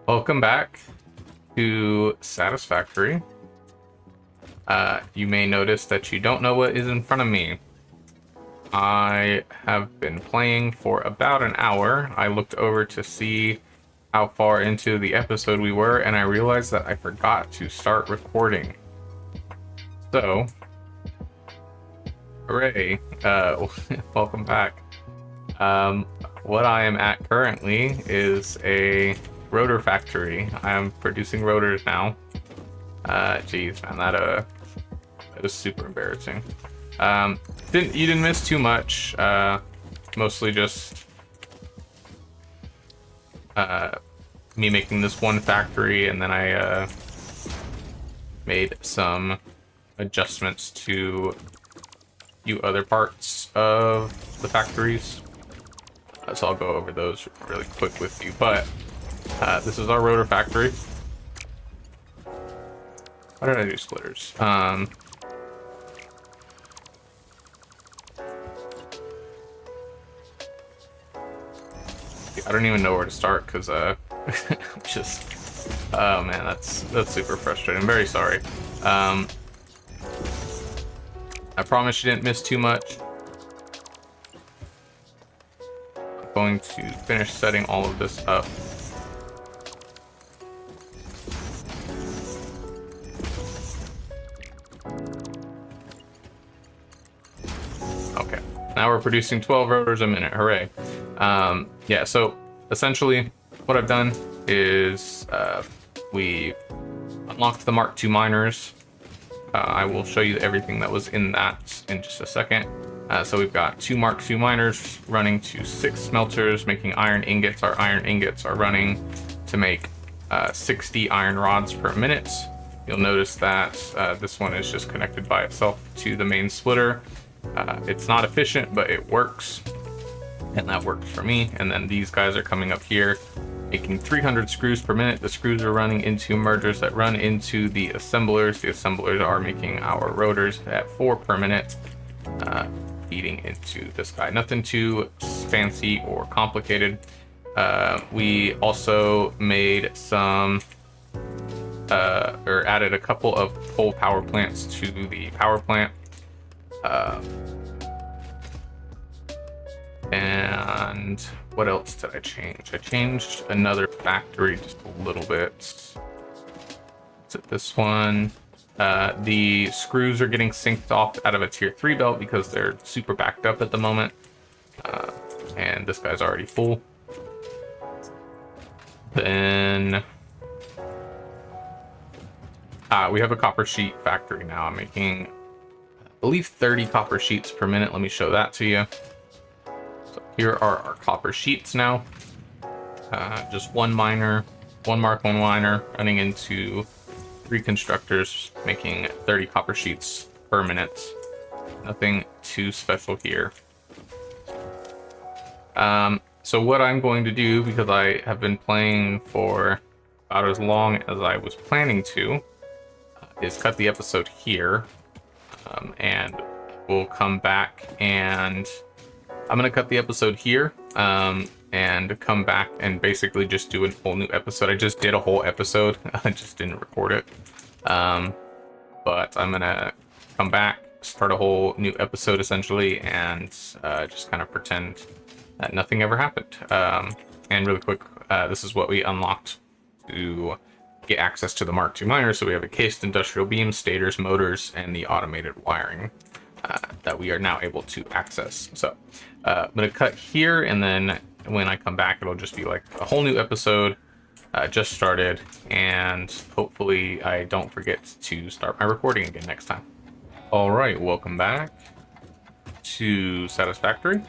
Welcome back to Satisfactory. You may notice that you don't know what is in front of me. I have been playing for about an hour. I looked over to see how far into the episode we were, and I realized that I forgot to start recording. So, hooray. Welcome back. What I am at currently is a rotor factory. I am producing rotors now. Geez, man, that is super embarrassing. You didn't miss too much. Mostly just me making this one factory, and then I made some adjustments to a few other parts of the factories. So I'll go over those really quick with you. But this is our rotor factory. Why did I do splitters? I don't even know where to start because just oh man, that's super frustrating. I'm very sorry. I promise you didn't miss too much. I'm going to finish setting all of this up. Okay, now we're producing 12 rotors a minute. Hooray. Yeah, so essentially what I've done is we unlocked the Mark II miners. I will show you everything that was in that in just a second. So we've got 2 Mark II miners running to 6 smelters, making iron ingots. Our iron ingots are running to make 60 iron rods per minute. You'll notice that this one is just connected by itself to the main splitter. It's not efficient, but it works. And that works for me. And then these guys are coming up here making 300 screws per minute. The screws are running into mergers that run into the assemblers. The assemblers are making our rotors at 4 per minute, feeding into this guy. Nothing too fancy or complicated. We also made some or added a couple of coal power plants to the power plant. And what else did I change? I changed another factory just a little bit. Is it this one? The screws are getting synced off out of a tier 3 belt because they're super backed up at the moment. And this guy's already full. Then we have a copper sheet factory now. I'm making, I believe, 30 copper sheets per minute. Let me show that to you. Here are our copper sheets now. Just 1 miner, 1 Mark I miner running into 3 constructors, making 30 copper sheets per minute. Nothing too special here. So what I'm going to do, because I have been playing for about as long as I was planning to, is cut the episode here. And we'll come back and I'm going to cut the episode here and come back and basically just do a whole new episode. I just did a whole episode. I just didn't record it. But I'm going to come back, start a whole new episode essentially, and just kind of pretend that nothing ever happened. And really quick, this is what we unlocked to get access to the Mark II miner. So we have encased industrial beams, stators, motors, and the automated wiring that we are now able to access. So I'm going to cut here, and then when I come back, it'll just be like a whole new episode just started, and hopefully I don't forget to start my recording again next time. All right, welcome back to Satisfactory.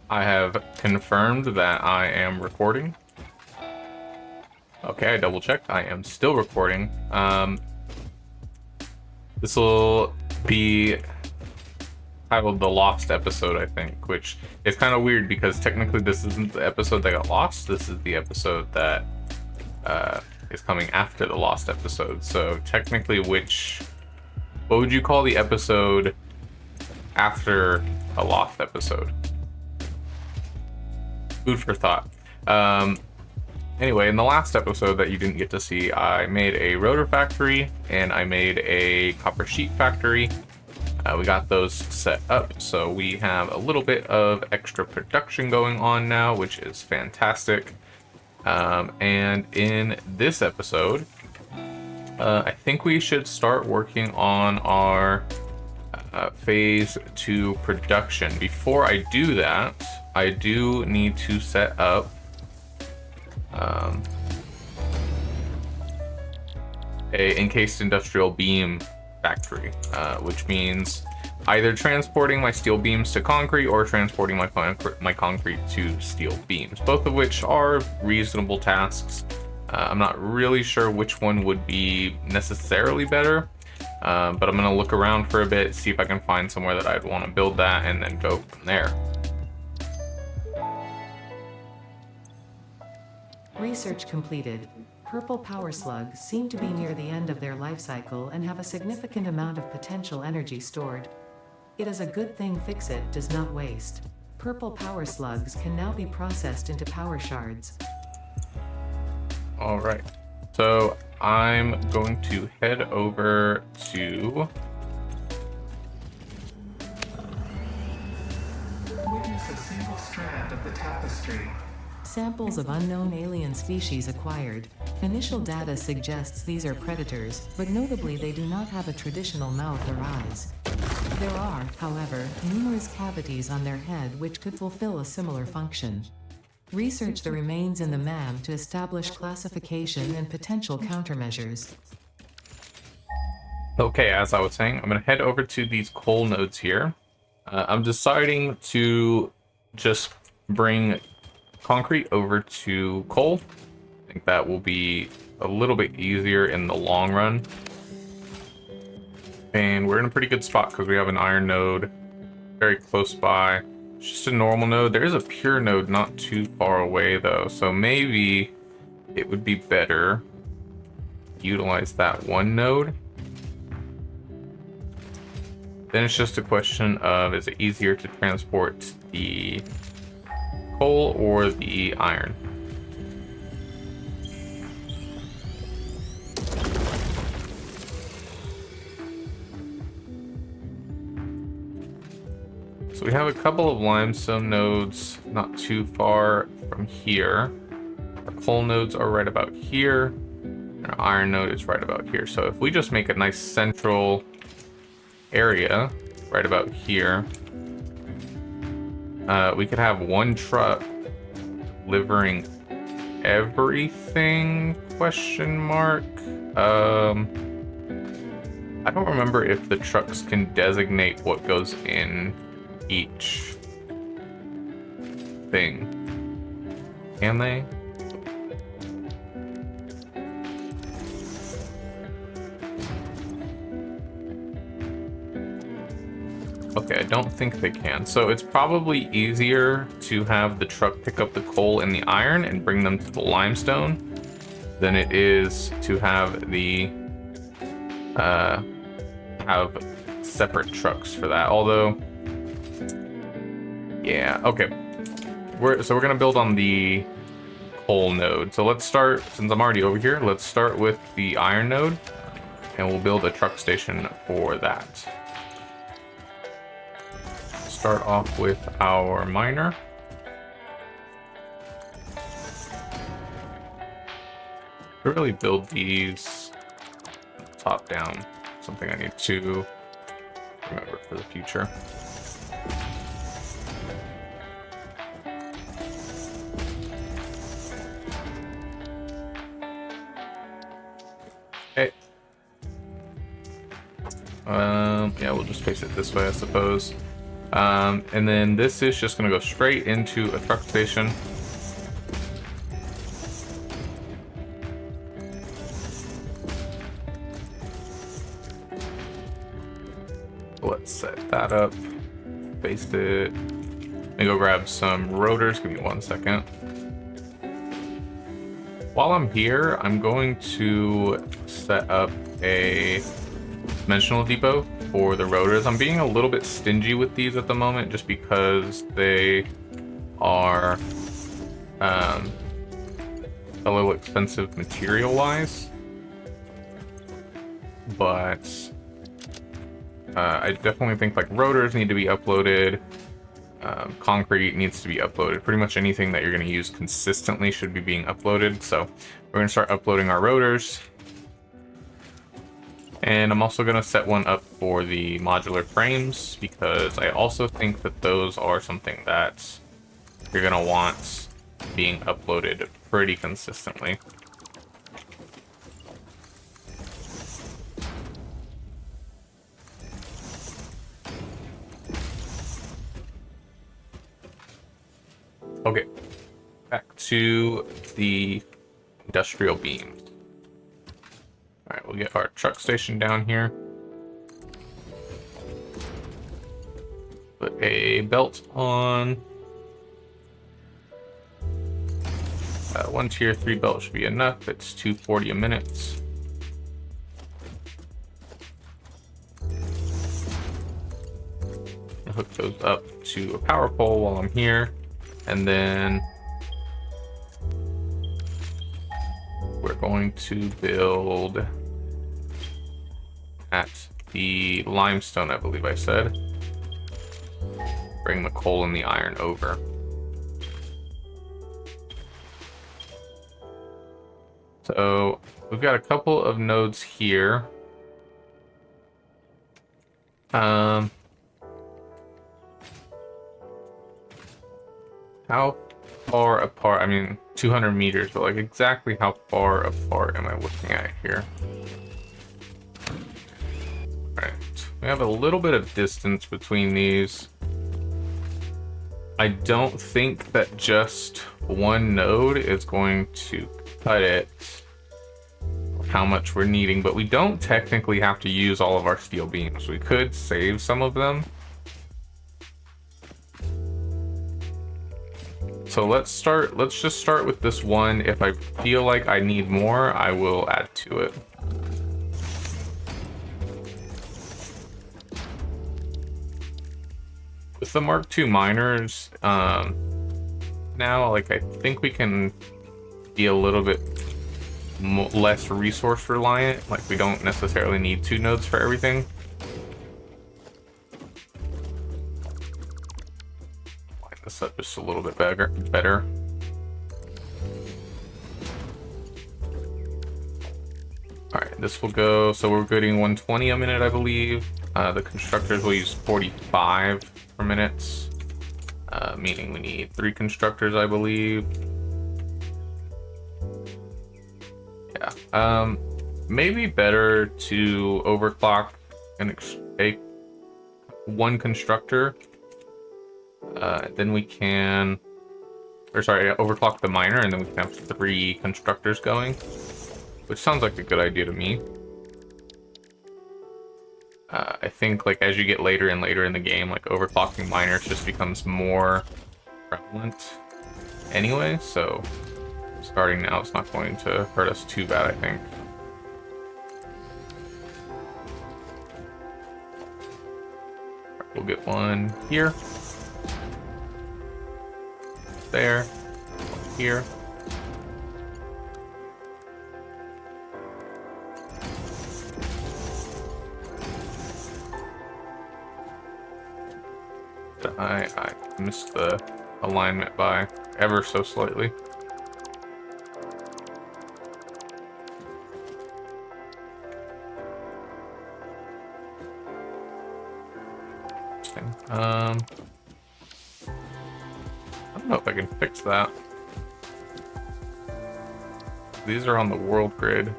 I have confirmed that I am recording. Okay, I double checked. I am still recording. This will be titled The Lost Episode, I think, which is kind of weird because technically this isn't the episode that got lost. This is the episode that is coming after the lost episode. So technically, what would you call the episode after a lost episode? Food for thought. Anyway, in the last episode that you didn't get to see, I made a rotor factory and I made a copper sheet factory. We got those set up, so we have a little bit of extra production going on now, which is fantastic. And in this episode, I think we should start working on our phase 2 production. Before I do that, I do need to set up a encased industrial beam factory, which means either transporting my steel beams to concrete or transporting my concrete to steel beams, both of which are reasonable tasks. I'm not really sure which one would be necessarily better, but I'm gonna look around for a bit, see if I can find somewhere that I'd want to build that, and then go from there. Research completed. Purple power slugs seem to be near the end of their life cycle and have a significant amount of potential energy stored. It is a good thing Fix-It does not waste. Purple power slugs can now be processed into power shards. All right, so I'm going to head over to witness a single strand of the tapestry. Samples of unknown alien species acquired. Initial data suggests these are predators, but notably they do not have a traditional mouth or eyes. There are, however, numerous cavities on their head which could fulfill a similar function. Research the remains in the MAM to establish classification and potential countermeasures. Okay, as I was saying, I'm going to head over to these coal nodes here. I'm deciding to just bring concrete over to coal. I think that will be a little bit easier in the long run. And we're in a pretty good spot because we have an iron node very close by. It's just a normal node. There is a pure node not too far away though, so maybe it would be better to utilize that one node. Then it's just a question of, is it easier to transport the coal or the iron? So we have a couple of limestone nodes not too far from here. Our coal nodes are right about here. And our iron node is right about here. So if we just make a nice central area right about here, we could have one truck delivering everything, question mark. I don't remember if the trucks can designate what goes in each thing. Can they? Okay, I don't think they can. So it's probably easier to have the truck pick up the coal and the iron and bring them to the limestone than it is to have the have separate trucks for that. Although, yeah, okay. We're gonna build on the coal node. So let's start, since I'm already over here, let's start with the iron node, and we'll build a truck station for that. Start off with our miner. To really build these top down, something I need to remember for the future. Okay. Yeah, we'll just face it this way, I suppose. And then this is just going to go straight into a truck station. Let's set that up. Face it. Let me go grab some rotors. Give me 1 second. While I'm here, I'm going to set up a dimensional depot for the rotors. I'm being a little bit stingy with these at the moment just because they are a little expensive material-wise, but I definitely think like rotors need to be uploaded. Concrete needs to be uploaded. Pretty much anything that you're going to use consistently should be being uploaded. So we're going to start uploading our rotors. And I'm also going to set one up for the modular frames, because I also think that those are something that you're going to want being uploaded pretty consistently. Okay, back to the industrial beams. All right, we'll get our truck station down here. Put a belt on. 1 tier 3 belt should be enough. It's 240 a minute. I'll hook those up to a power pole while I'm here. And then we're going to build at the limestone, I believe I said. Bring the coal and the iron over. So we've got a couple of nodes here. How far apart? I mean, 200 meters, but like exactly how far apart am I looking at here? Right, we have a little bit of distance between these. I don't think that just one node is going to cut it how much we're needing, but we don't technically have to use all of our steel beams. We could save some of them. So let's just start with this one. If I feel like I need more, I will add to it. With the Mark II miners, now, like, I think we can be a little bit less resource reliant. Like, we don't necessarily need 2 nodes for everything. Line this up just a little bit better. All right, this will go. So we're getting 120 a minute, I believe. The constructors will use 45 per minute, meaning we need 3 constructors, I believe. Yeah. Maybe better to overclock a 1 constructor. Then we can, or sorry, overclock the miner, and then we can have 3 constructors going, which sounds like a good idea to me. I think like as you get later and later in the game, like overclocking miners just becomes more prevalent anyway, so starting now is not going to hurt us too bad, I think. We'll get one here, there, one here. I missed the alignment by ever so slightly. Interesting. I don't know if I can fix that. These are on the world grid.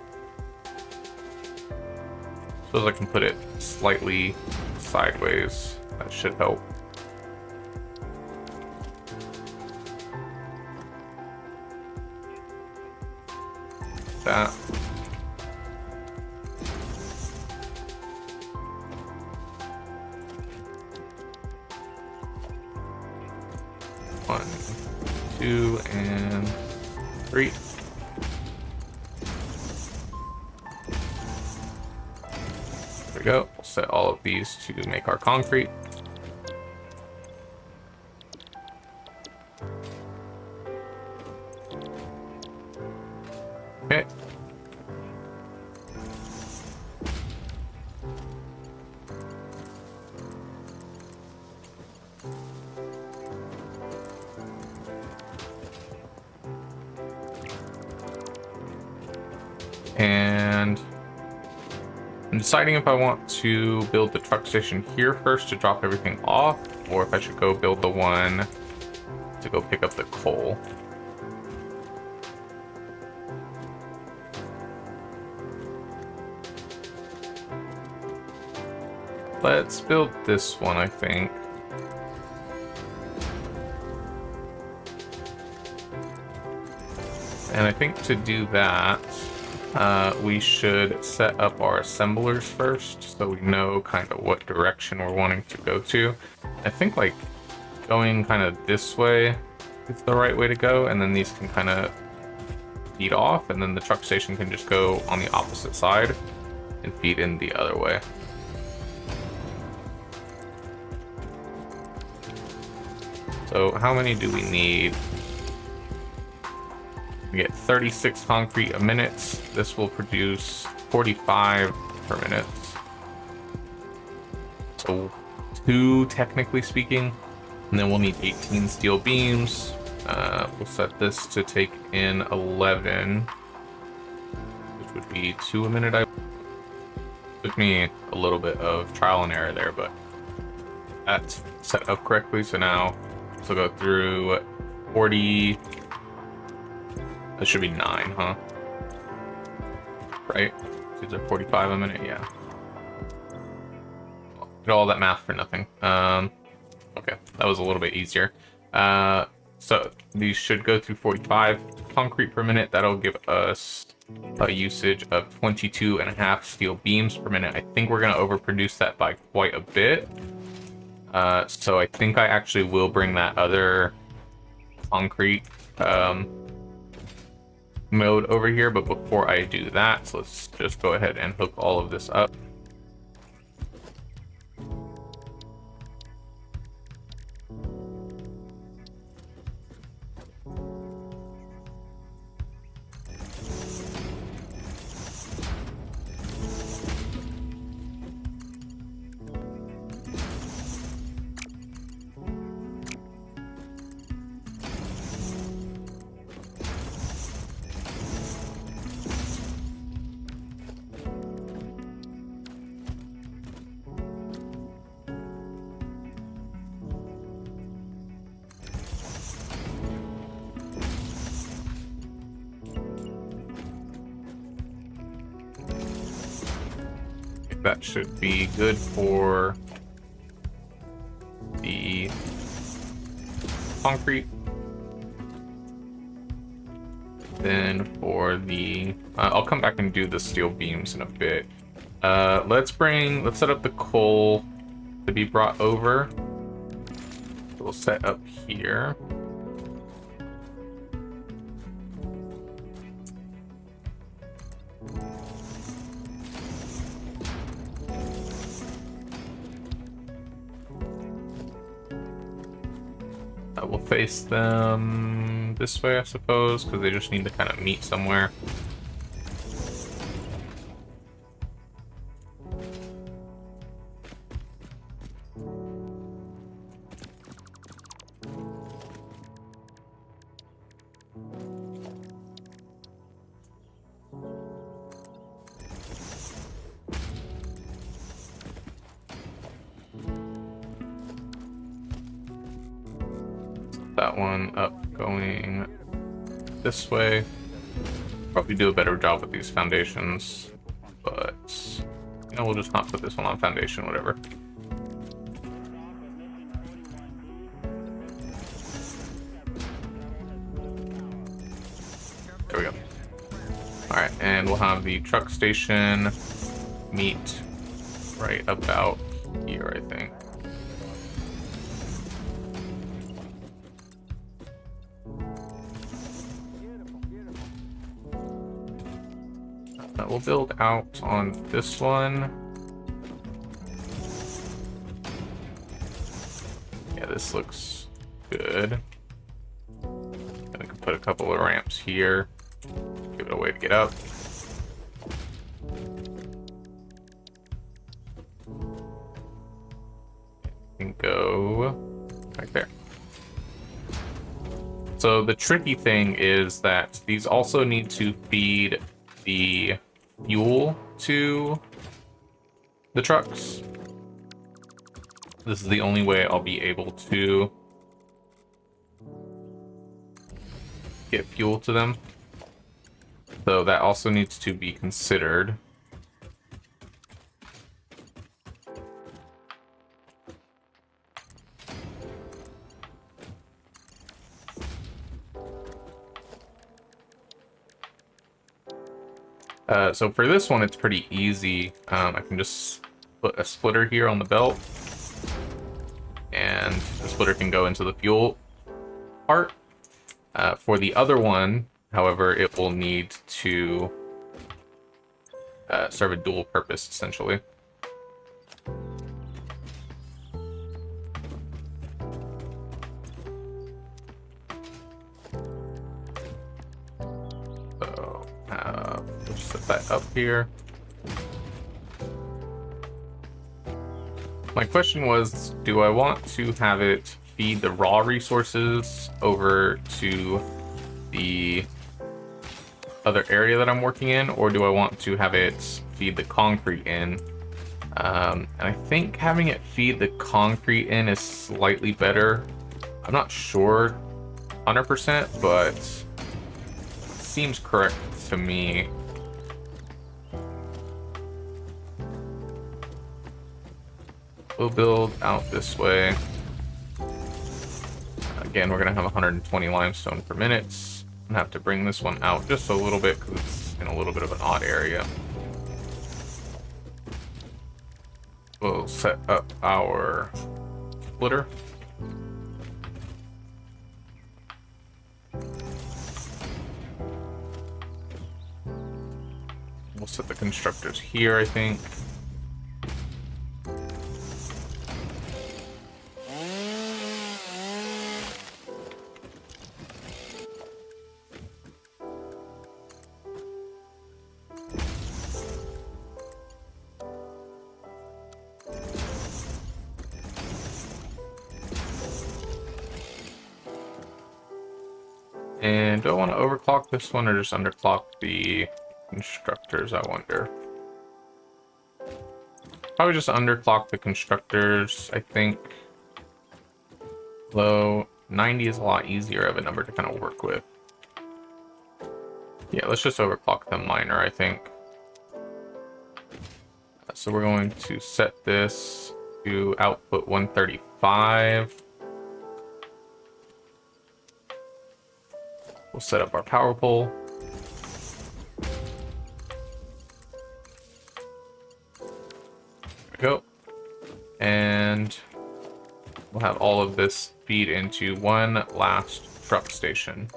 Suppose I can put it slightly sideways. That should help. That. One, 2, and 3. There we go. We'll set all of these to make our concrete. And I'm deciding if I want to build the truck station here first to drop everything off, or if I should go build the one to go pick up the coal. Let's build this one, I think. And I think to do that, we should set up our assemblers first so we know kind of what direction we're wanting to go to. I think like going kind of this way is the right way to go, and then these can kind of feed off, and then the truck station can just go on the opposite side and feed in the other way. So how many do we need? We get 36 concrete a minute. This will produce 45 per minute. So 2 technically speaking. And then we'll need 18 steel beams. We'll set this to take in 11, which would be 2 a minute. Took me a little bit of trial and error there, but that's set up correctly. So now we'll go through 40. That should be 9, huh? Right? These are 45 a minute, yeah. Did all that math for nothing. Okay, that was a little bit easier. So these should go through 45 concrete per minute. That'll give us a usage of 22.5 steel beams per minute. I think we're gonna overproduce that by quite a bit. So I think I actually will bring that other concrete mode over here, but before I do that, so let's just go ahead and hook all of this up. That should be good for the concrete. Then for the I'll come back and do the steel beams in a bit. Let's set up the coal to be brought over. We'll set up here. We'll face them this way, I suppose, because they just need to kind of meet somewhere. That one up going this way. Probably do a better job with these foundations, but you know, we'll just not put this one on foundation, whatever. There we go. Alright, and we'll have the truck station meet right about here, I think. We'll build out on this one. Yeah, this looks good. And I can put a couple of ramps here. Give it a way to get up. And go right there. So the tricky thing is that these also need to feed the fuel to the trucks. This is the only way I'll be able to get fuel to them. So that also needs to be considered. So for this one, it's pretty easy. I can just put a splitter here on the belt, and the splitter can go into the fuel part. For the other one, however, it will need to serve a dual purpose, essentially. So, let's set that up here. My question was, do I want to have it feed the raw resources over to the other area that I'm working in, or do I want to have it feed the concrete in? And I think having it feed the concrete in is slightly better. I'm not sure 100%, but it seems correct to me. We'll build out this way. Again, we're gonna have 120 limestone per minute. I'm gonna have to bring this one out just a little bit because it's in a little bit of an odd area. We'll set up our splitter. We'll set the constructors here, I think. And do I want to overclock this one or just underclock the constructors, I wonder? Probably just underclock the constructors, I think. Though 90 is a lot easier of a number to kind of work with. Yeah, let's just overclock the miner, I think. So we're going to set this to output 135. We'll set up our power pole. There we go. And we'll have all of this feed into one last truck station.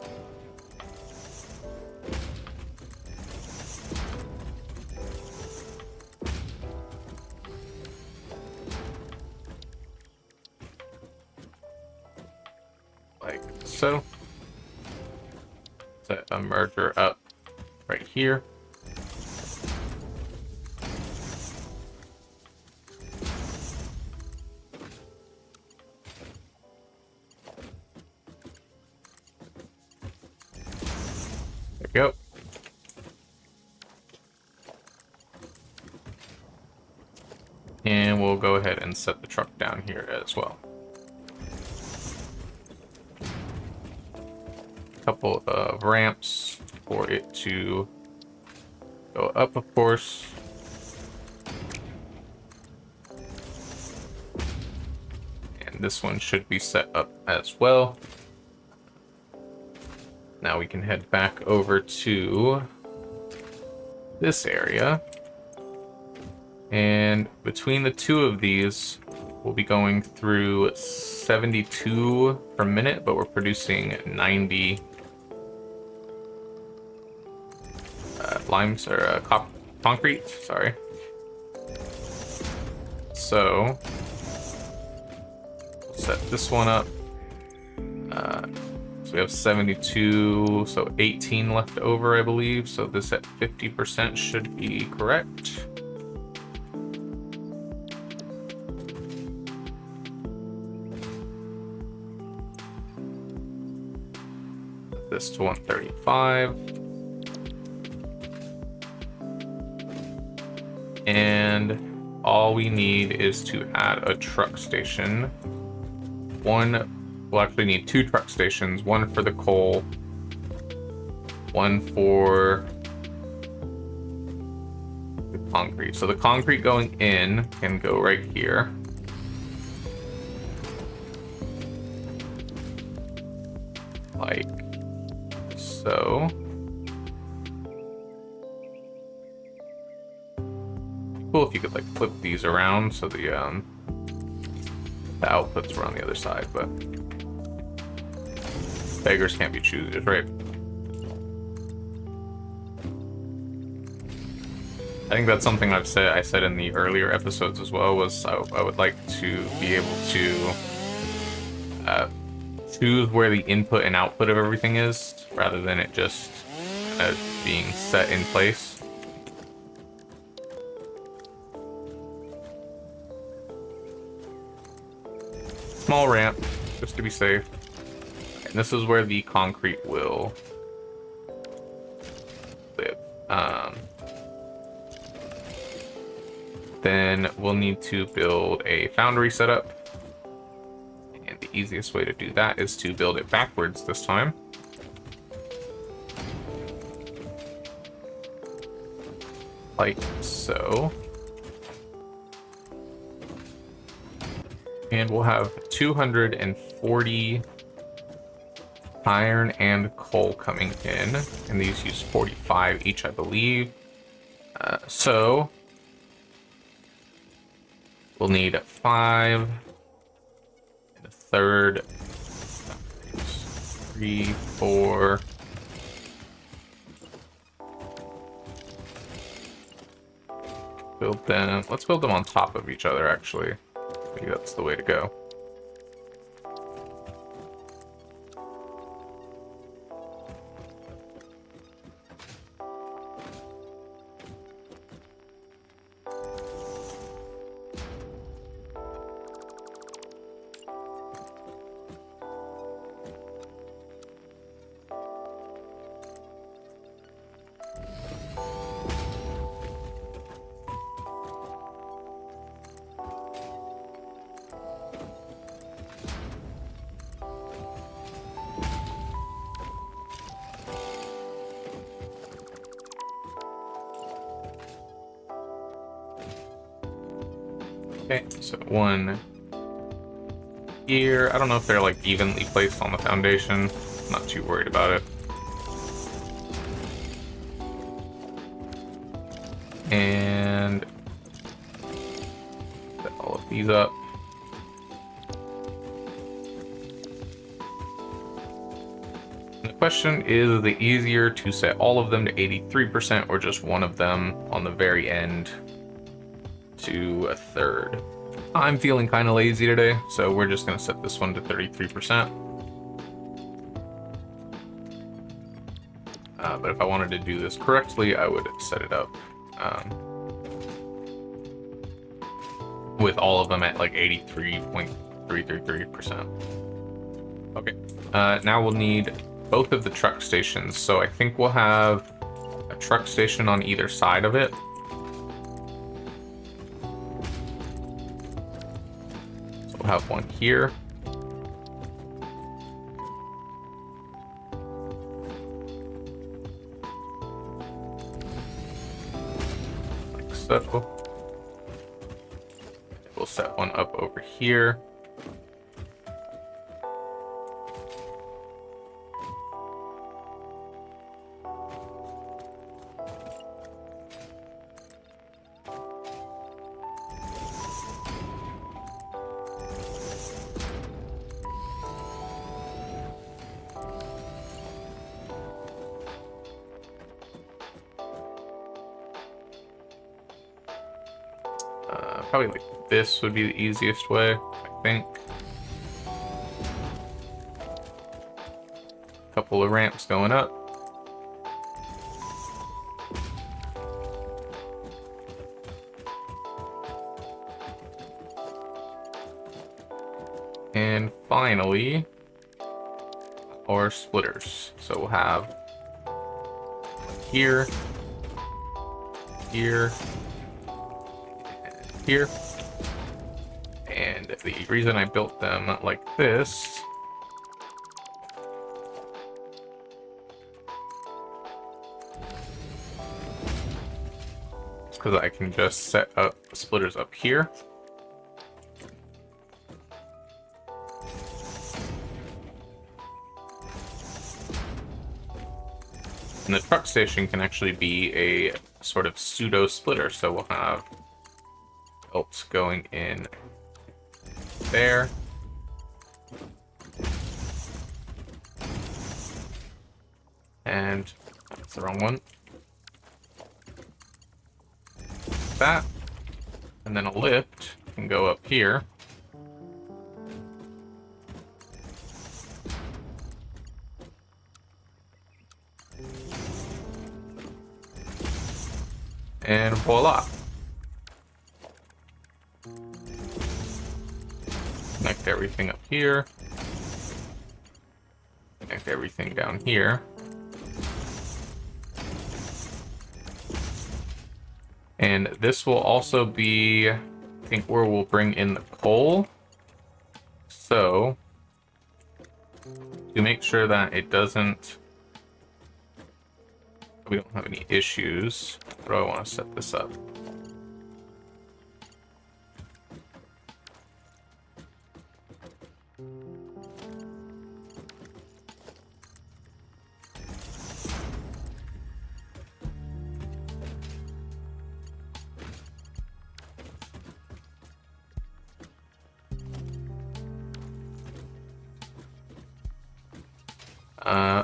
Like so. Set a merger up right here. There we go. And we'll go ahead and set the truck down here as well. Couple of ramps for it to go up, of course. And this one should be set up as well. Now we can head back over to this area. And between the two of these, we'll be going through 72 per minute, but we're producing 90 limes or concrete, sorry. So set this one up. So we have 72, so 18 left over, I believe. So this at 50% should be correct. This to 135. And all we need is to add a truck station. We'll actually need 2 truck stations, one for the coal, one for the concrete. So the concrete going in can go right here. Like so. Cool if you could like flip these around so the outputs were on the other side, but beggars can't be choosers, right? I think that's something I said in the earlier episodes as well, was I would like to be able to choose where the input and output of everything is, rather than it just being set in place. Small ramp, just to be safe. And this is where the concrete will live. Then we'll need to build a foundry setup. And the easiest way to do that is to build it backwards this time. Like so. And we'll have 240 iron and coal coming in. And these use 45 each, I believe. So we'll need 5 and a third. 3, 4. Build them. Let's build them on top of each other, actually. Maybe that's the way to go. Okay, so 1 here. I don't know if they're like evenly placed on the foundation. I'm not too worried about it. And set all of these up. And the question is it easier to set all of them to 83% or just one of them on the very end to a third. I'm feeling kind of lazy today, so we're just going to set this one to 33%. But if I wanted to do this correctly, I would set it up with all of them at like 83.333%. Okay, now we'll need both of the truck stations. So I think we'll have a truck station on either side of it. We'll have one here. Like so. We'll set one up over here. Probably like this would be the easiest way, I think. Couple of ramps going up. And finally, our splitters. So we'll have here, here, here. And the reason I built them like this is because I can just set up splitters up here. And the truck station can actually be a sort of pseudo splitter, so we'll have belts going in there. And that's the wrong one. That. And then a lift can go up here. And voila. Connect everything up here. Connect everything down here. And this will also be, I think, where we'll bring in the coal. So, to make sure that it doesn't, we don't have any issues, how do I want to set this up?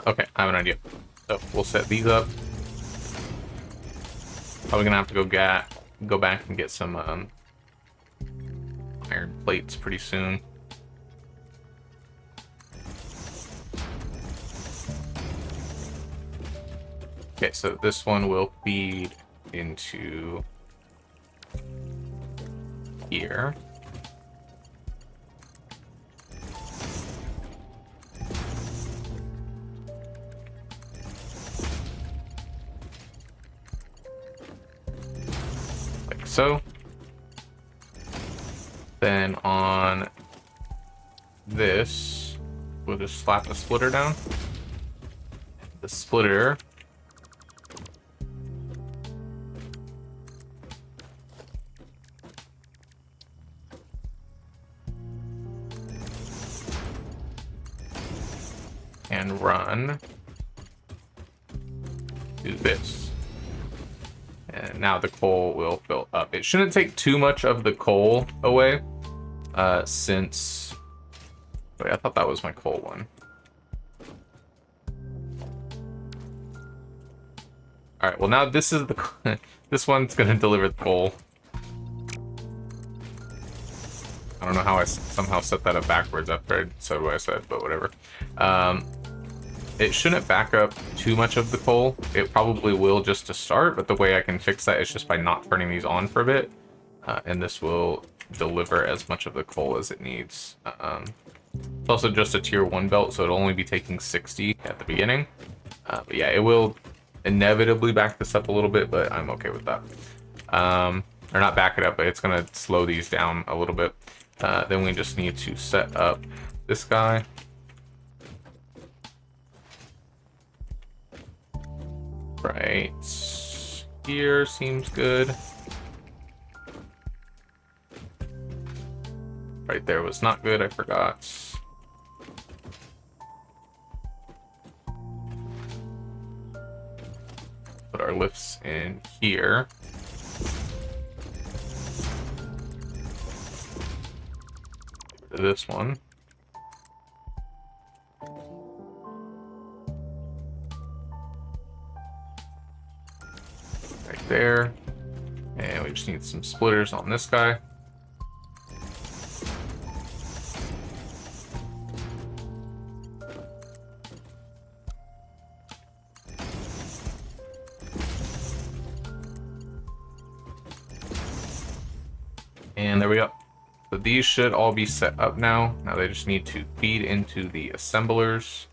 Okay, I have an idea. So we'll set these up. Probably gonna have to go back and get some iron plates pretty soon. Okay, so this one will feed into here. So, then on this, we'll just slap the splitter down. The splitter and run to this. And now the coal will fill up. It shouldn't take too much of the coal away, since... Wait, I thought that was my coal one. Alright, well now this is the... this one's gonna deliver the coal. I don't know how I somehow set that up backwards after I said what I said, but whatever. It shouldn't back up too much of the coal. It probably will just to start, but the way I can fix that is just by not turning these on for a bit. And this will deliver as much of the coal as it needs. It's also just a tier 1 belt, so it'll only be taking 60 at the beginning. But yeah, it will inevitably back this up a little bit, but I'm okay with that. Or not back it up, but it's gonna slow these down a little bit. Then we just need to set up this guy. Right here seems good. Right there was not good, I forgot. Put our lifts in here. This one. Right there. And we just need some splitters on this guy. And there we go. So these should all be set up now. Now they just need to feed into the assemblers.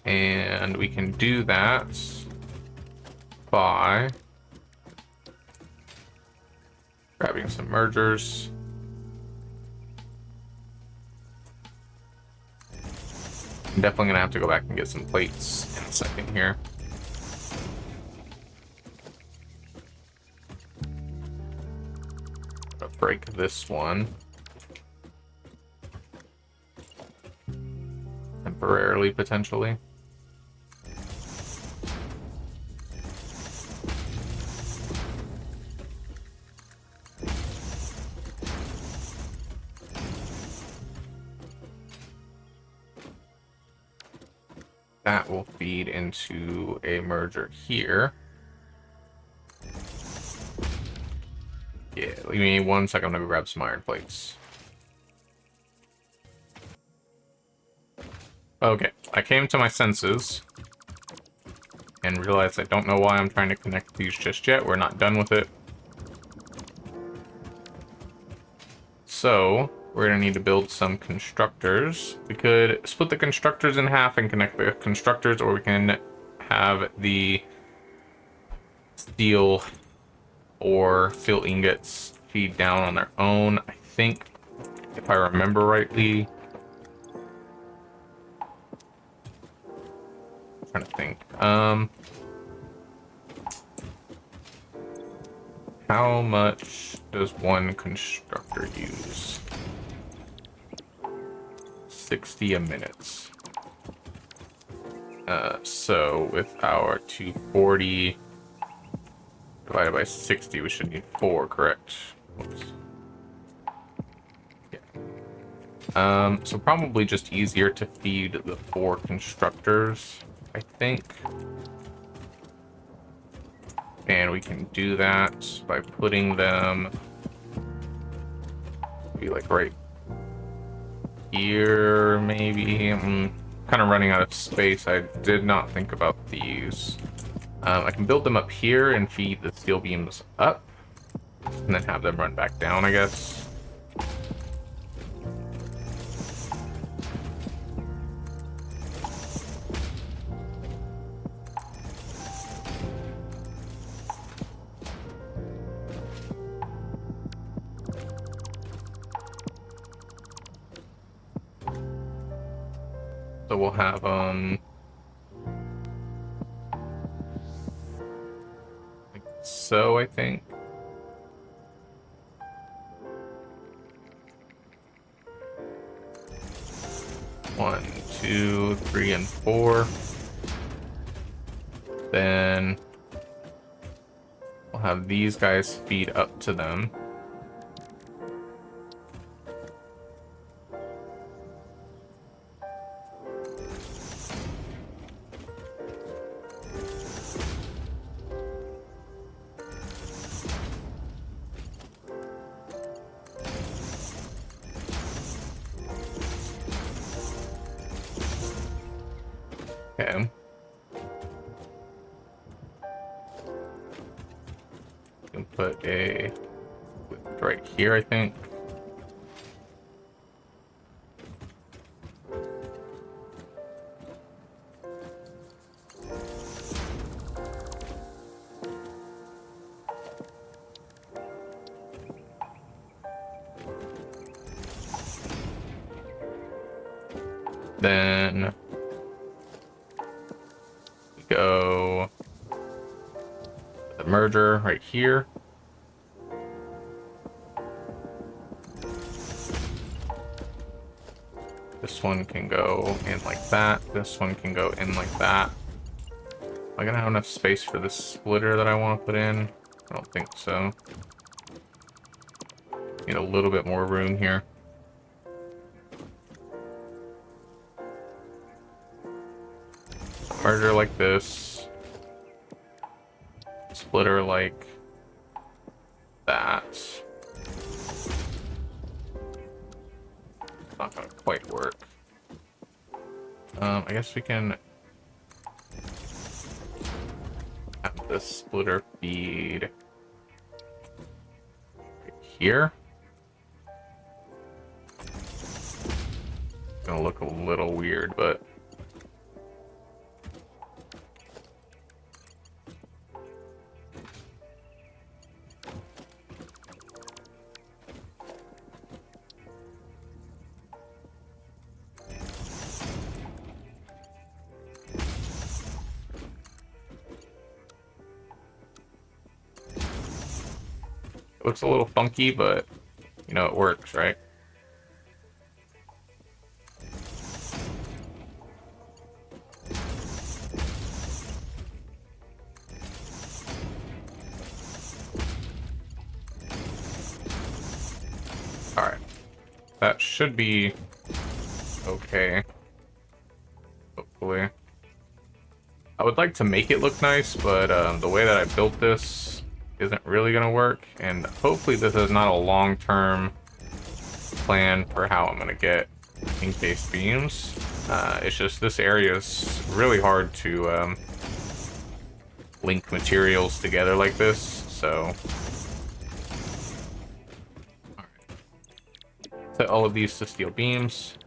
And we can do that by Grabbing some mergers. I'm definitely gonna have to go back and get some plates in a second here. I'll break this one. Temporarily, potentially. That will feed into a merger here. Yeah, leave me 1 second. I'm gonna go grab some iron plates. Okay, I came to my senses and realized I don't know why I'm trying to connect these just yet. We're not done with it. So, we're gonna need to build some constructors. We could split the constructors in half and connect the constructors, or we can have the steel or fill ingots feed down on their own. I think, if I remember rightly, I'm trying to think. How much does one constructor use? 60 a minute. So with our 240 divided by 60, we should need 4, correct? Whoops. Yeah. So probably just easier to feed the 4 constructors, I think. And we can do that by putting them, be like right here, maybe. I'm kind of running out of space. I did not think about these. I can build them up here and feed the steel beams up, and then have them run back down, I guess. So we'll have like so, I think. One, 2, 3, and 4. Then we'll have these guys feed up to them. Okay. You can put a right here, I think. Then we go the merger right here. This one can go in like that. This one can go in like that. Am I gonna have enough space for this splitter that I want to put in? I don't think so. Need a little bit more room here. Merger like this. Splitter like that. Not gonna quite work. I guess we can have this splitter feed right here. It's gonna look a little weird, but It looks a little funky, but you know, it works, right? All right, that should be okay. Hopefully. I would like to make it look nice, but the way that I built this isn't really gonna work, and hopefully this is not a long-term plan for how I'm gonna get encased beams. It's just this area is really hard to link materials together like this, so set all of these to steel beams.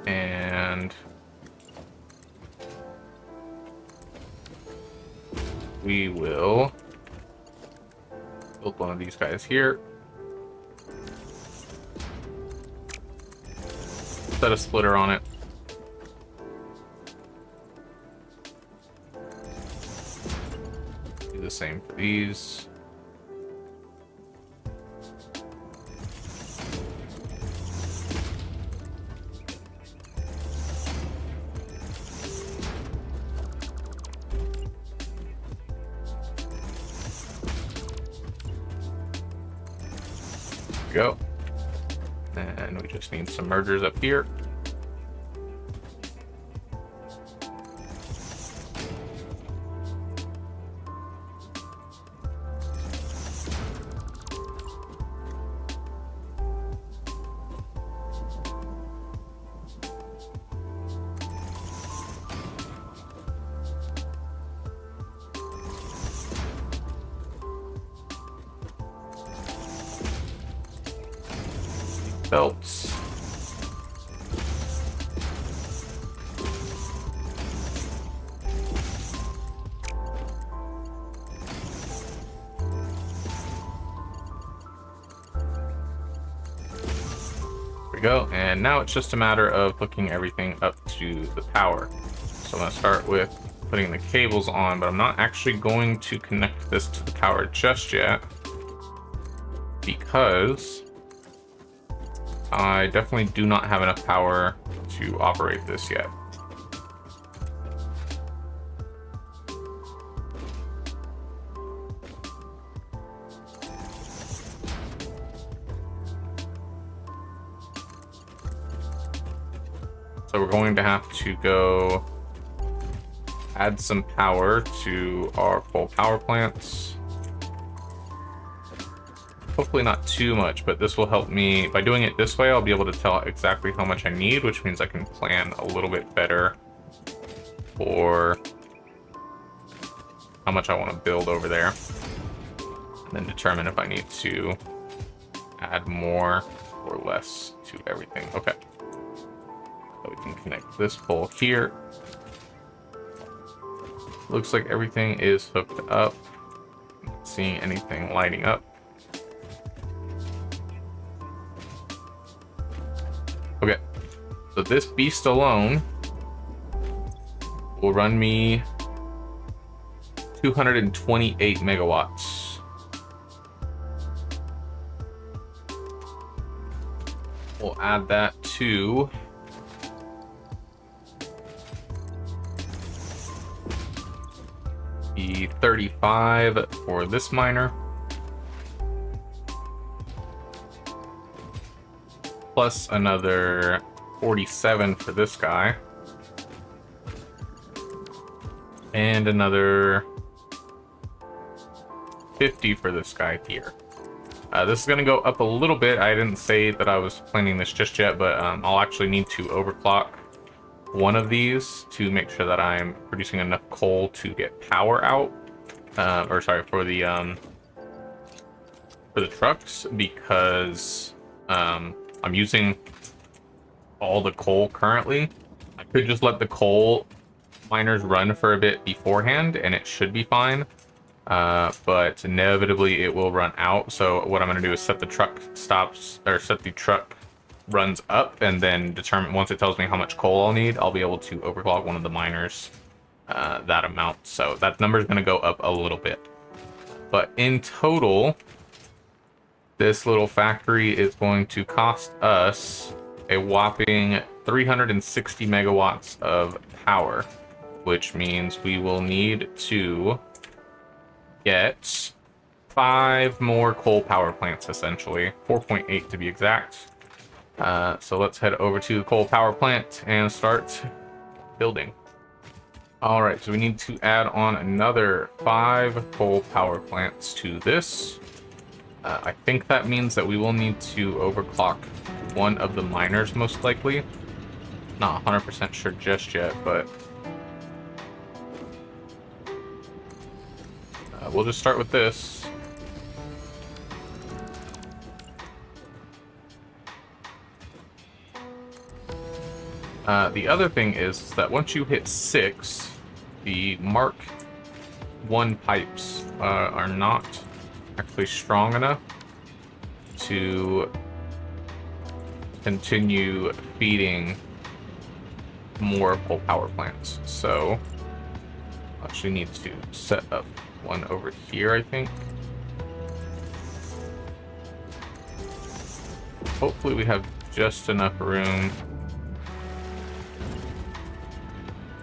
And we will build one of these guys here. Set a splitter on it. Do the same for these. Go. And we just need some mergers up here. Belts. There we go, and now it's just a matter of hooking everything up to the power. So I'm going to start with putting the cables on, but I'm not actually going to connect this to the power just yet, because I definitely do not have enough power to operate this yet. So we're going to have to go add some power to our coal power plants. Hopefully not too much, but this will help me. By doing it this way, I'll be able to tell exactly how much I need, which means I can plan a little bit better for how much I want to build over there, and then determine if I need to add more or less to everything. Okay. So we can connect this pole here. Looks like everything is hooked up. I'm not seeing anything lighting up. Okay, so this beast alone will run me 228 megawatts. We'll add that to the 35 for this miner, plus another 47 for this guy, and another 50 for this guy here. This is going to go up a little bit. I didn't say that I was planning this just yet, but I'll actually need to overclock one of these to make sure that I'm producing enough coal to get power out, or sorry, for the trucks, because I'm using all the coal currently. I could just let the coal miners run for a bit beforehand and it should be fine, but inevitably it will run out. So what I'm going to do is set the truck stops, or set the truck runs up, and then determine, once it tells me how much coal I'll need, I'll be able to overclock one of the miners that amount. So that number is going to go up a little bit. But in total, this little factory is going to cost us a whopping 360 megawatts of power, which means we will need to get 5 more coal power plants, essentially 4.8 to be exact. So let's head over to the coal power plant and start building. All right, so we need to add on another 5 coal power plants to this. I think that means that we will need to overclock one of the miners, most likely. Not 100% sure just yet, but we'll just start with this. The other thing is that once you hit 6, the Mark 1 pipes are not actually strong enough to continue feeding more coal power plants. So I actually need to set up one over here, I think. Hopefully we have just enough room.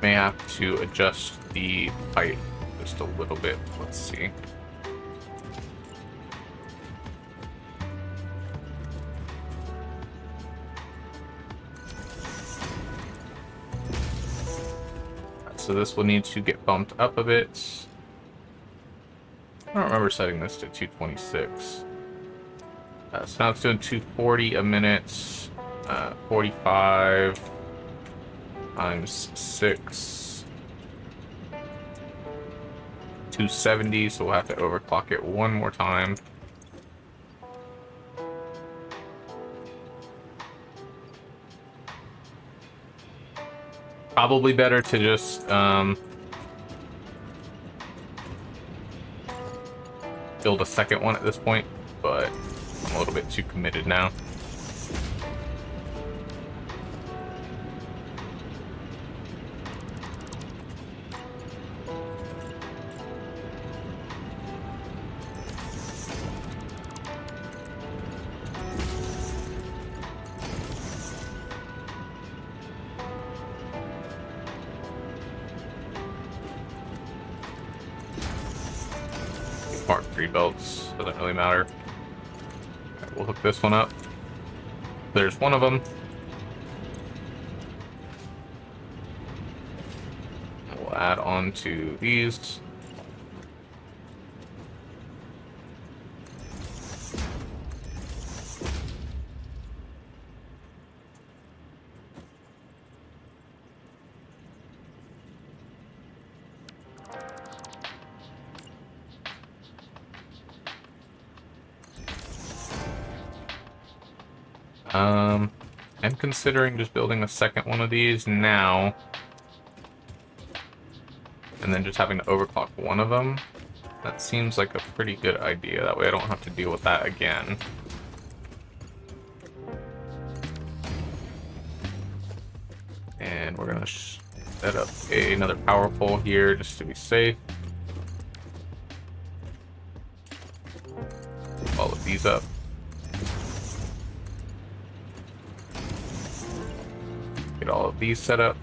May have to adjust the height just a little bit. Let's see. So this will need to get bumped up a bit. I don't remember setting this to 226. So now it's doing 240 a minute. 45 times 6. 270, so we'll have to overclock it one more time. Probably better to just build a second one at this point, but I'm a little bit too committed now. Mark 3 belts, doesn't really matter. Okay, we'll hook this one up. There's one of them. We'll add on to these. I'm considering just building a second one of these now, and then just having to overclock one of them. That seems like a pretty good idea. That way I don't have to deal with that again. And we're gonna set up another power pole here just to be safe. All of these up. Get all of these set up.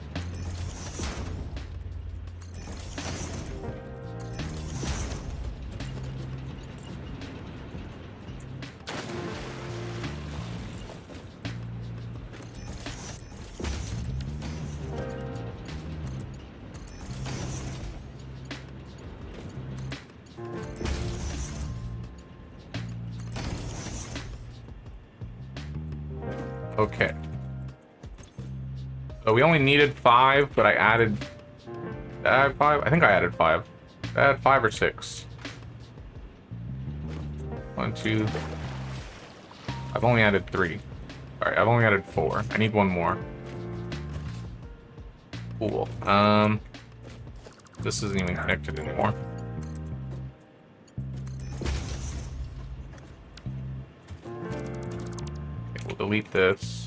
Okay. So we only needed 5, but I added... Did I add 5? I think I added 5. Did I add 5 or 6? 1, 2... I've only added 3. Alright, I've only added 4. I need one more. Cool. This isn't even connected anymore. Okay, we'll delete this.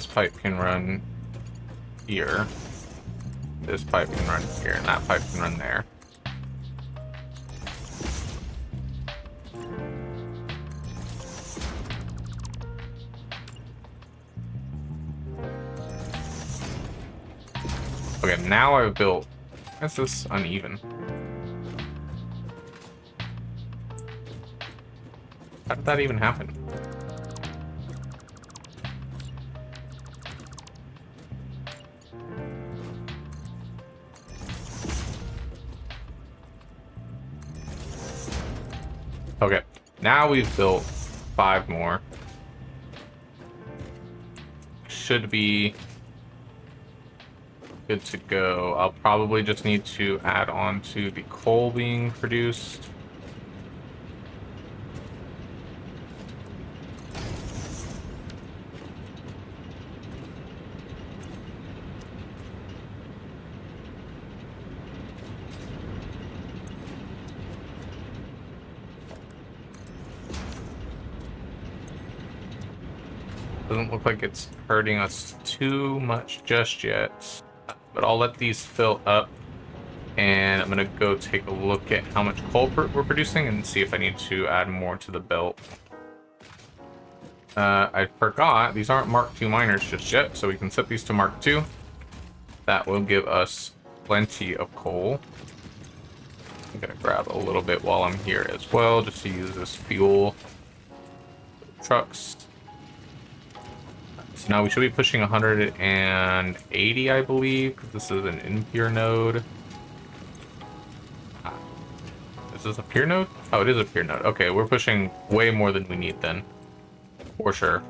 this pipe can run here. This pipe can run here, and that pipe can run there. Okay, now I've built... Why is this uneven? How did that even happen? Okay, now we've built 5 more. Should be good to go. I'll probably just need to add on to the coal being produced. Doesn't look like it's hurting us too much just yet, but I'll let these fill up, and I'm gonna go take a look at how much coal we're producing and see if I need to add more to the belt. I forgot, these aren't Mark II miners just yet, so we can set these to Mark II. That will give us plenty of coal. I'm gonna grab a little bit while I'm here as well, just to use this fuel. Trucks. So now we should be pushing 180, I believe, because this is an impure node. Is this a pure node? Oh, it is a pure node. Okay, we're pushing way more than we need then. For sure.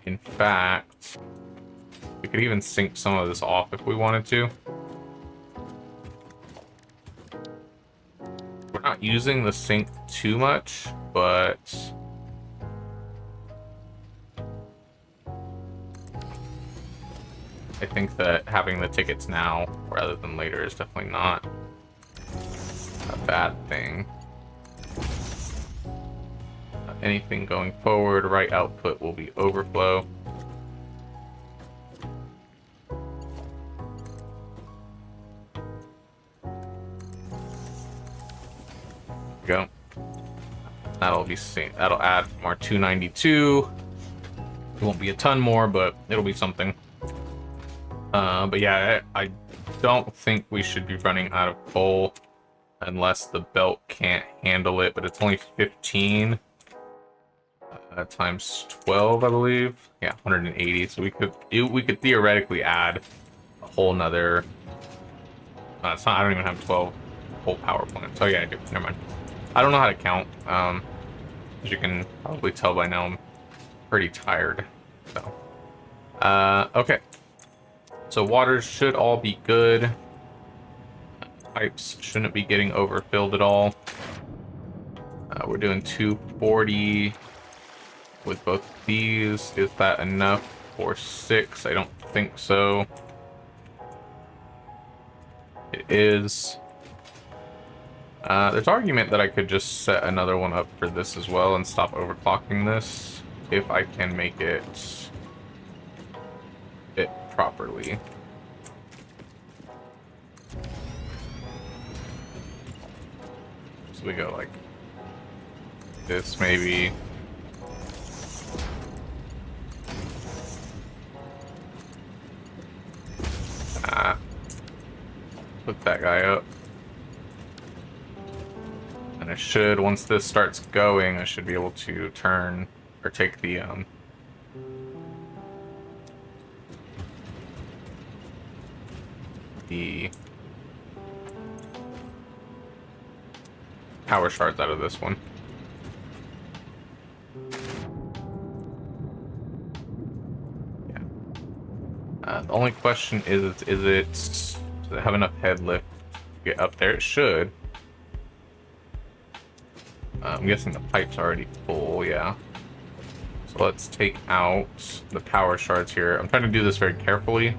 In fact, we could even sink some of this off if we wanted to. We're not using the sink too much, but... I think that having the tickets now rather than later is definitely not a bad thing. Anything going forward, right output will be overflow. Go. That'll be seen. That'll add from our 292. It won't be a ton more, but it'll be something. But yeah, I don't think we should be running out of coal unless the belt can't handle it, but it's only 15 times 12, I believe. Yeah, 180. So we could theoretically add a whole nother. It's not. I don't even have 12 coal power plants. Oh yeah, I do. Never mind. I don't know how to count. As you can probably tell by now, I'm pretty tired. So, okay. So waters should all be good. Pipes shouldn't be getting overfilled at all. We're doing 240 with both these. Is that enough for 6? I don't think so. It is. There's argument that I could just set another one up for this as well and stop overclocking this if I can make it fit properly. So we go like this maybe. Put that guy up. And I should, once this starts going, I should be able to turn or take the power shards out of this one. Yeah. The only question is does it have enough head lift to get up there? It should. I'm guessing the pipe's already full, yeah. So let's take out the power shards here. I'm trying to do this very carefully.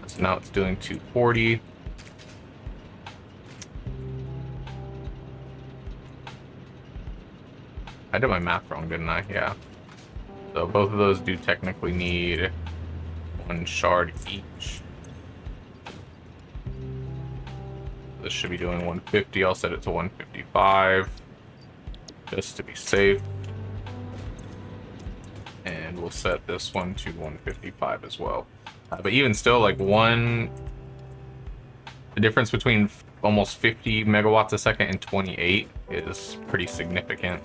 So now it's doing 240. I did my math wrong, didn't I? Yeah. So both of those do technically need 1 shard each. This should be doing 150. I'll set it to 155 just to be safe. And we'll set this one to 155 as well. But even still, like the difference between almost 50 megawatts a second and 28 is pretty significant.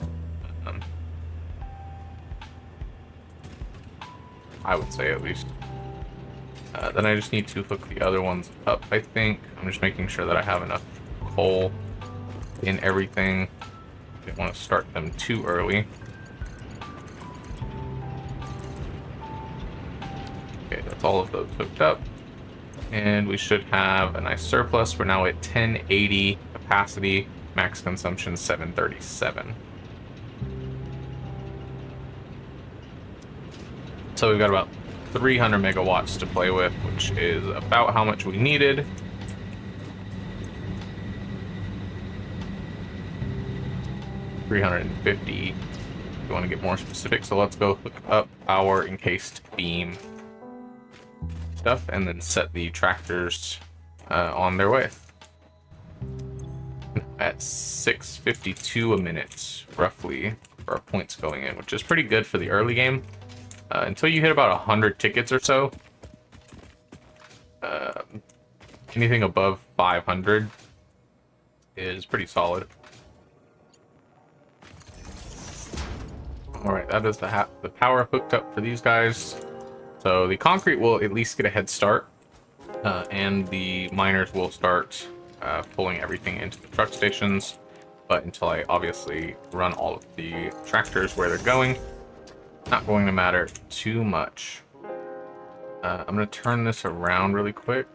I would say, at least. Then I just need to hook the other ones up, I think. I'm just making sure that I have enough coal in everything. I don't want to start them too early. Okay, that's all of those hooked up. And we should have a nice surplus. We're now at 1080 capacity, max consumption 737. So we've got about 300 megawatts to play with, which is about how much we needed. $350 if you want to get more specific. So let's go hook up our encased beam stuff and then set the tractors on their way. At 652 a minute, roughly, for our points going in, which is pretty good for the early game. Until you hit about 100 tickets or so, anything above 500 is pretty solid. Alright, that is the power hooked up for these guys. So the concrete will at least get a head start, and the miners will start pulling everything into the truck stations. But until I obviously run all of the tractors where they're going, not going to matter too much. I'm going to turn this around really quick.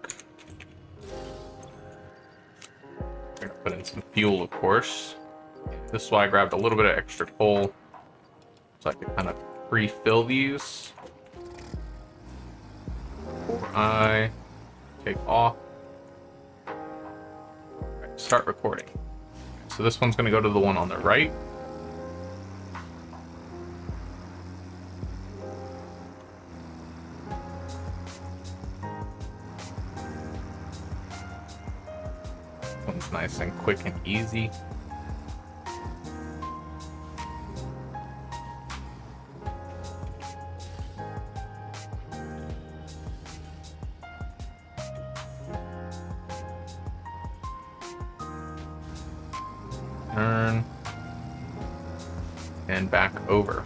I'm going to put in some fuel, of course. This is why I grabbed a little bit of extra coal, so I can kind of pre-fill these before I take off. Right, start recording. So this one's going to go to the one on the right. One's nice and quick and easy. Turn and back over.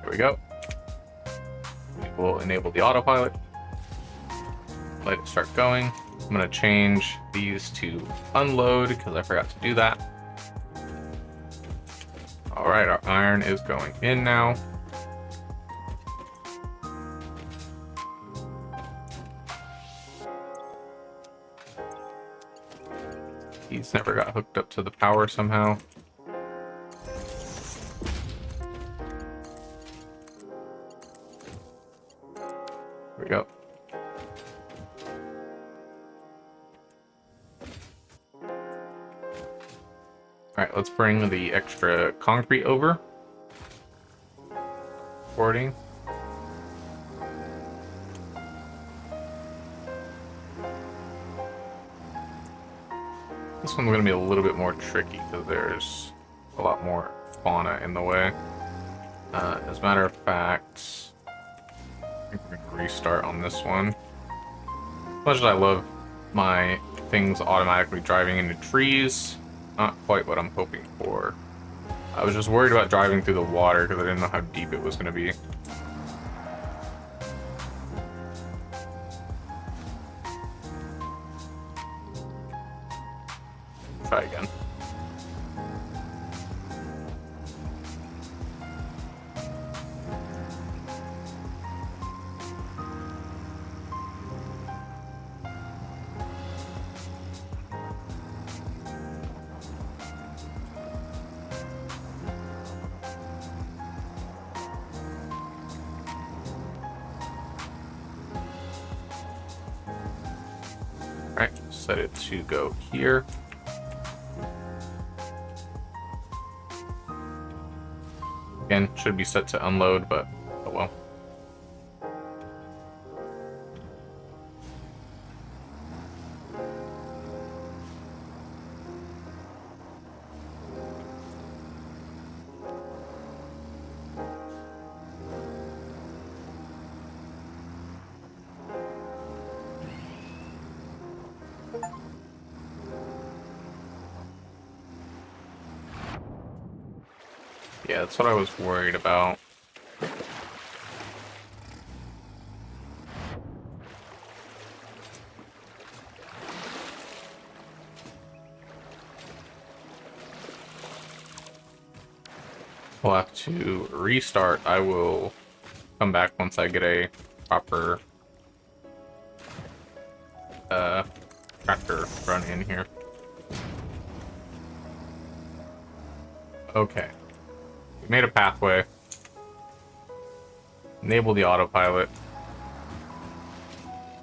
There we go. We'll enable the autopilot. Let it start going. I'm going to change these to unload because I forgot to do that. All right, our iron is going in now. He's never got hooked up to the power somehow. There we go. Alright, let's bring the extra concrete over. Recording. This one's going to be a little bit more tricky because there's a lot more fauna in the way. As a matter of fact, I think we're going to restart on this one. As much as I love my things automatically driving into trees, not quite what I'm hoping for. I was just worried about driving through the water because I didn't know how deep it was going to be. Try again. set it to go here. Again, should be set to unload, but oh well. Yeah, that's what I was worried about. We'll have to restart. I will come back once I get a proper tractor run in here. Okay. We made a pathway. Enable the autopilot.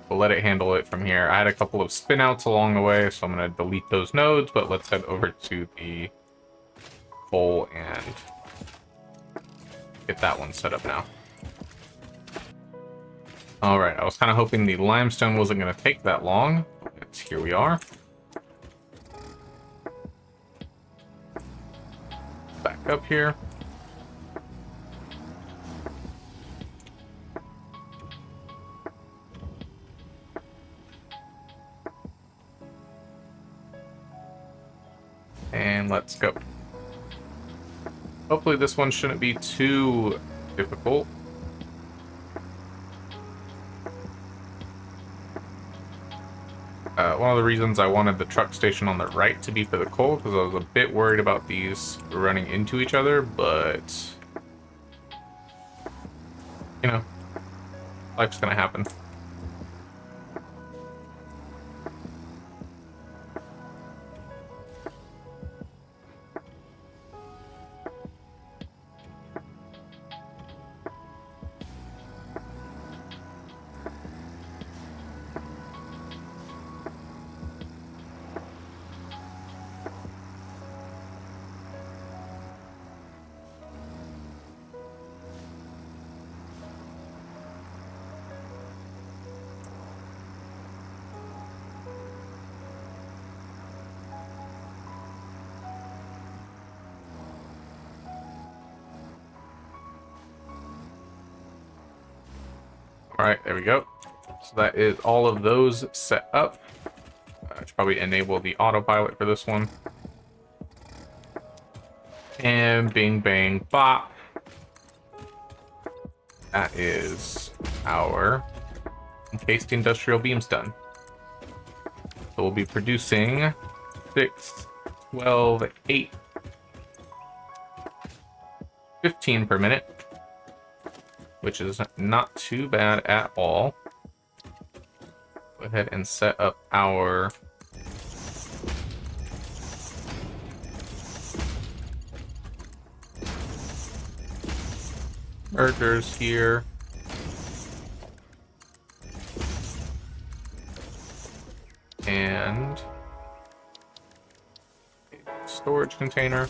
We'll let it handle it from here. I had a couple of spinouts along the way, so I'm going to delete those nodes, but let's head over to the bowl and get that one set up now. Alright, I was kind of hoping the limestone wasn't going to take that long. Here we are. Back up here. And let's go. Hopefully this one shouldn't be too difficult. One of the reasons I wanted the truck station on the right to be for the coal, because I was a bit worried about these running into each other, but you know, life's gonna happen. Alright, there we go. So that is all of those set up. I should probably enable the autopilot for this one. And bing, bang, bop. That is our encased industrial beams done. So we'll be producing 6, 12, 8, 15 per minute, which is not too bad at all. Go ahead and set up our mergers here. And a storage container.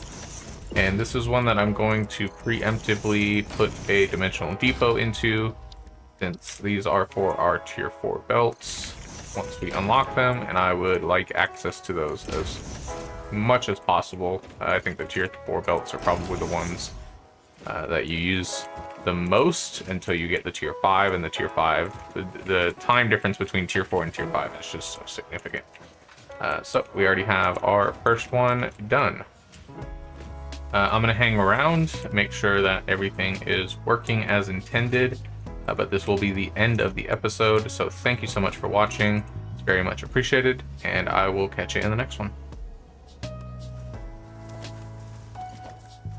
And this is one that I'm going to preemptively put a dimensional depot into, since these are for our tier 4 belts once we unlock them, and I would like access to those as much as possible. I think the tier 4 belts are probably the ones that you use the most until you get the tier 5, and the tier 5, the time difference between tier 4 and tier 5 is just so significant. So we already have our first one done. I'm going to hang around, make sure that everything is working as intended, but this will be the end of the episode, so thank you so much for watching. It's very much appreciated, and I will catch you in the next one.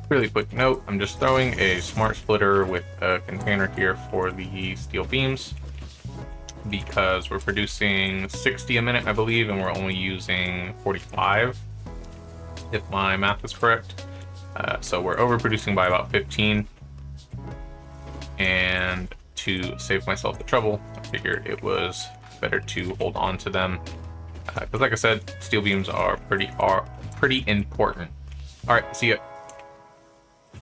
Really quick note, I'm just throwing a smart splitter with a container here for the steel beams, because we're producing 60 a minute, I believe, and we're only using 45, if my math is correct. So we're overproducing by about 15, and to save myself the trouble, I figured it was better to hold on to them Because like I said, steel beams are pretty important. All right, see ya.